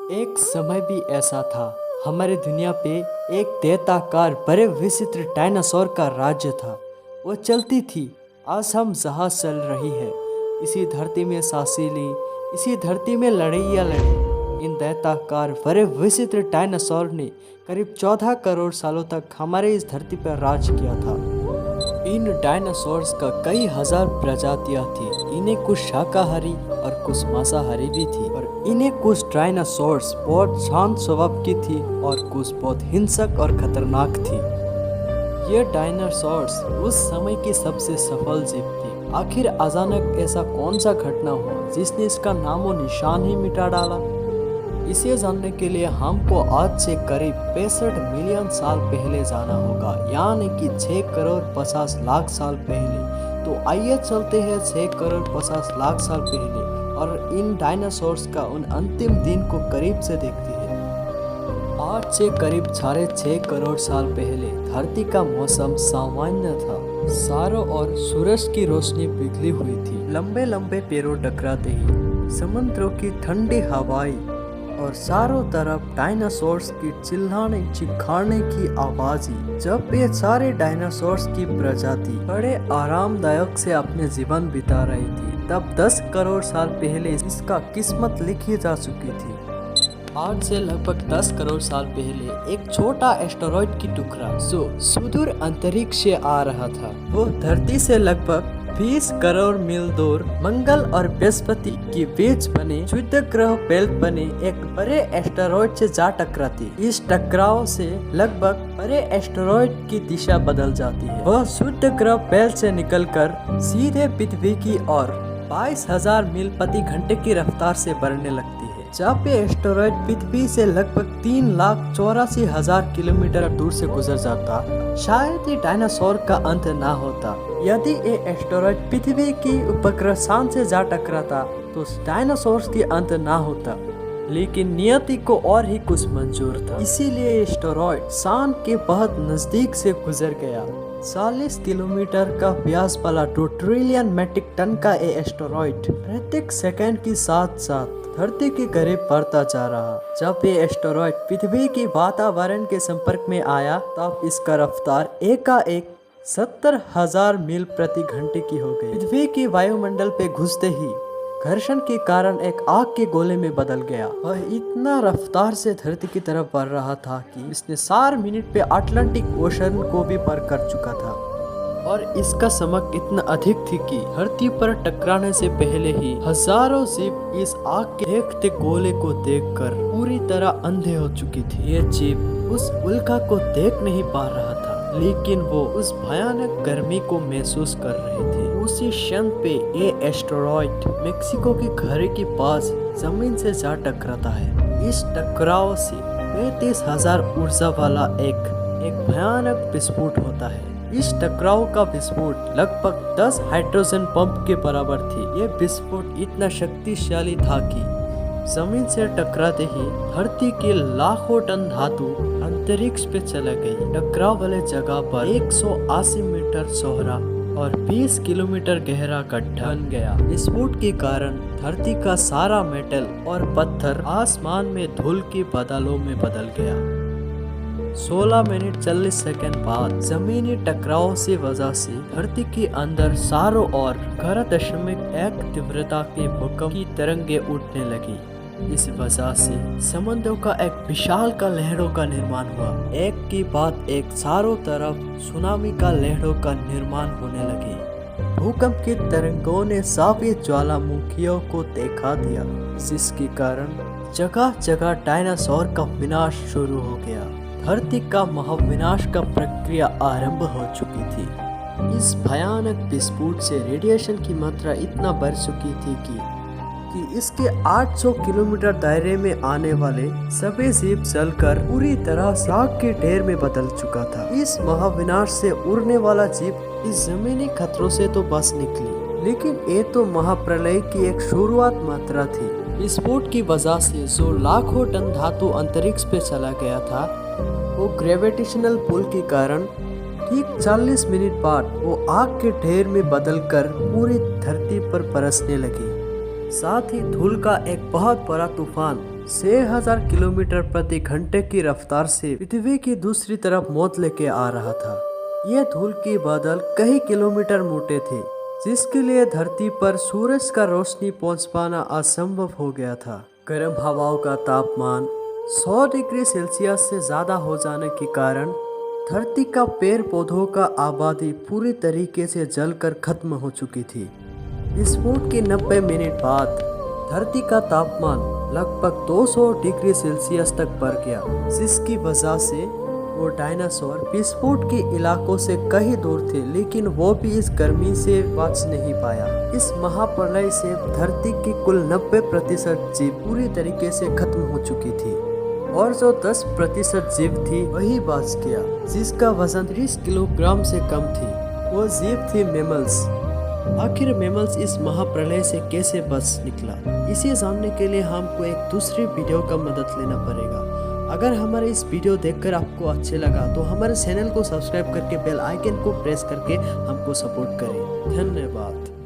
एक समय भी ऐसा था, हमारी दुनिया पे एक दैत्याकार बड़े विचित्र डायनासोर का राज्य था। वो चलती थी, आज हम जहाँ चल रही है। इसी धरती में सांसें ली, इसी धरती में लड़ाइयाँ लड़ी। इन दैत्याकार बड़े विचित्र डायनासोर ने करीब 14 करोड़ सालों तक हमारे इस धरती पर राज किया था। इन डायनासोर्स का कई हजार प्रजातियां थी। इन्हें कुछ शाकाहारी और कुछ मांसाहारी भी थी। और इन्हें कुछ डायनासोर्स बहुत शांत स्वभाव की थी और कुछ बहुत हिंसक और खतरनाक थी। ये डायनासोर्स उस समय की सबसे सफल जीव थी। आखिर अचानक ऐसा कौन सा घटना हुआ जिसने इसका नामो निशान ही मिटा डाला? इसे जानने के लिए हमको आज से करीब 65 मिलियन साल पहले जाना होगा, यानी कि 6 करोड़ 50 लाख साल पहले। तो आइए चलते हैं 6 करोड़ 50 लाख साल पहले और इन डायनासोर्स का उन अंतिम दिन को करीब से देखते हैं। आज से करीब 6.5 करोड़ साल पहले धरती का मौसम सामान्य था। चारों ओर सूरज की रोशनी पिघली हुई थी। लंबे लंबे पेड़ों टकराते ही समुद्रों की ठंडी हवाएं और चारों तरफ डायनासोर्स की चिल्लाने चिल्लाने की आवाज़ें। जब ये सारे डायनासोर्स की प्रजाति बड़े आरामदायक से अपने जीवन बिता रही थी, तब 10 करोड़ साल पहले इसका किस्मत लिखी जा चुकी थी। आज से लगभग 10 करोड़ साल पहले एक छोटा एस्टेरॉयड की टुकड़ा जो सुदूर अंतरिक्ष से आ रहा था, वो धरती से लगभग 20 करोड़ मील दूर मंगल और बृहस्पति के बीच बने शुद्ध ग्रह बेल्ट बने एक बड़े एस्टेरॉयड से जा टकराती। इस टकराव से लगभग बड़े एस्टेरॉयड की दिशा बदल जाती है। वह शुद्ध ग्रह बेल्ट से निकलकर सीधे पृथ्वी की ओर 22,000 मील प्रति घंटे की रफ्तार से बढ़ने लगती है। जब ये एस्टेरॉयड पृथ्वी से लगभग 3,84,000 किलोमीटर दूर से गुजर जाता, शायद ये डायनासोर का अंत ना होता। यदि ये एस्टेरॉयड पृथ्वी की उपग्रह सान से जा टकराता तो डायनासोर्स की अंत ना होता। लेकिन नियति को और ही कुछ मंजूर था, इसीलिए एस्टेरॉयड सान के बहुत नजदीक से गुजर गया। 40 किलोमीटर का व्यास वाला 2 ट्रिलियन मेट्रिक टन का ये एस्टेरॉयड प्रत्येक सेकंड के साथ साथ धरती के करीब बढ़ता जा रहा। जब ये एस्टेरॉयड पृथ्वी के वातावरण के संपर्क में आया, तब इसका रफ्तार एकाएक 70,000 मील प्रति घंटे की हो गई। पृथ्वी के वायुमंडल पे घुसते ही घर्षण के कारण एक आग के गोले में बदल गया। वह इतना रफ्तार से धरती की तरफ बढ़ रहा था कि इसने 4 मिनट पे अटलांटिक ओशन को भी पार कर चुका था। और इसका चमक इतना अधिक थी कि धरती पर टकराने से पहले ही हजारों जीव इस आग के देखते गोले को देखकर पूरी तरह अंधे हो चुकी थी। ये जीव उस उल्का को देख नहीं पा रहा था, लेकिन वो उस भयानक गर्मी को महसूस कर रहे थे। उसी क्षण पे ये एस्टेरॉयड मेक्सिको के घर के पास जमीन से जा टकराता है। इस टकराव से 35,000 ऊर्जा वाला एक भयानक विस्फोट होता है। इस टकराव का विस्फोट लगभग 10 हाइड्रोजन पंप के बराबर थी। ये विस्फोट इतना शक्तिशाली था कि जमीन से टकराते ही धरती के लाखों टन धातु अंतरिक्ष पे चला गई। टकराव वाले जगह पर 180 मीटर चौड़ा और 20 किलोमीटर गहरा गड्ढा बन गया। विस्फोट के कारण धरती का सारा मेटल और पत्थर आसमान में धूल के बादलों में बदल गया। 16 मिनट 40 सेकंड बाद जमीनी टकराव से वजह से धरती के अंदर चारों ओर 11.1 तीव्रता के भूकंप की तरंगे उठने लगी। इस वजह से समुद्रों का एक विशाल का लहरों का निर्माण हुआ। एक के बाद एक चारों तरफ सुनामी का लहरों का निर्माण होने लगे। भूकंप की तरंगों ने सभी ज्वालामुखियों को देखा दिया, जिसके कारण जगह जगह डायनासोर का विनाश शुरू हो गया। धरती का महाविनाश का प्रक्रिया आरंभ हो चुकी थी। इस भयानक विस्फोट से रेडिएशन की मात्रा इतना बढ़ चुकी थी कि इसके 800 किलोमीटर दायरे में आने वाले सभी जीव जलकर पूरी तरह से आग के ढेर में बदल चुका था। इस महाविनाश से उड़ने वाला जीव इस जमीनी खतरों से तो बच निकली, लेकिन ये तो महाप्रलय की एक शुरुआत मात्रा थी। विस्फोट की वजह से जो लाखों टन धातु अंतरिक्ष पे चला गया था, वो ग्रेविटेशनल पुल के कारण ठीक 40 मिनट बाद वो आग के ढेर में बदलकर पूरी धरती पर बरसने लगी। साथ ही धूल का एक बहुत बड़ा तूफान 6000 किलोमीटर प्रति घंटे की रफ्तार से पृथ्वी की दूसरी तरफ मौत लेके आ रहा था। ये धूल के बादल कई किलोमीटर मोटे थे, जिसके लिए धरती पर सूरज का रोशनी पहुंच पाना असंभव हो गया था। गर्म हवाओं का तापमान 100 डिग्री सेल्सियस से ज़्यादा हो जाने के कारण धरती का पेड़ पौधों का आबादी पूरी तरीके से जलकर खत्म हो चुकी थी। विस्फोट के 90 मिनट बाद धरती का तापमान लगभग 200 डिग्री सेल्सियस तक बढ़ गया, जिसकी वजह से वो डायनासोर विस्फोट के इलाकों से कहीं दूर थे, लेकिन वो भी इस गर्मी से बच नहीं पाया। इस महाप्रलय से धरती की कुल 90% जीव पूरी तरीके से खत्म हो चुकी थी और जो 10% जीव थी वही बच गया, जिसका वजन 30 किलोग्राम से कम थी। वो जीव थी मैमल्स। आखिर मैमल्स इस महाप्रलय से कैसे बच निकला, इसे जानने के लिए हमको एक दूसरी वीडियो का मदद लेना पड़ेगा। अगर हमारे इस वीडियो देखकर आपको अच्छे लगा तो हमारे चैनल को सब्सक्राइब करके बेल आइकन को प्रेस करके हमको सपोर्ट करें। धन्यवाद।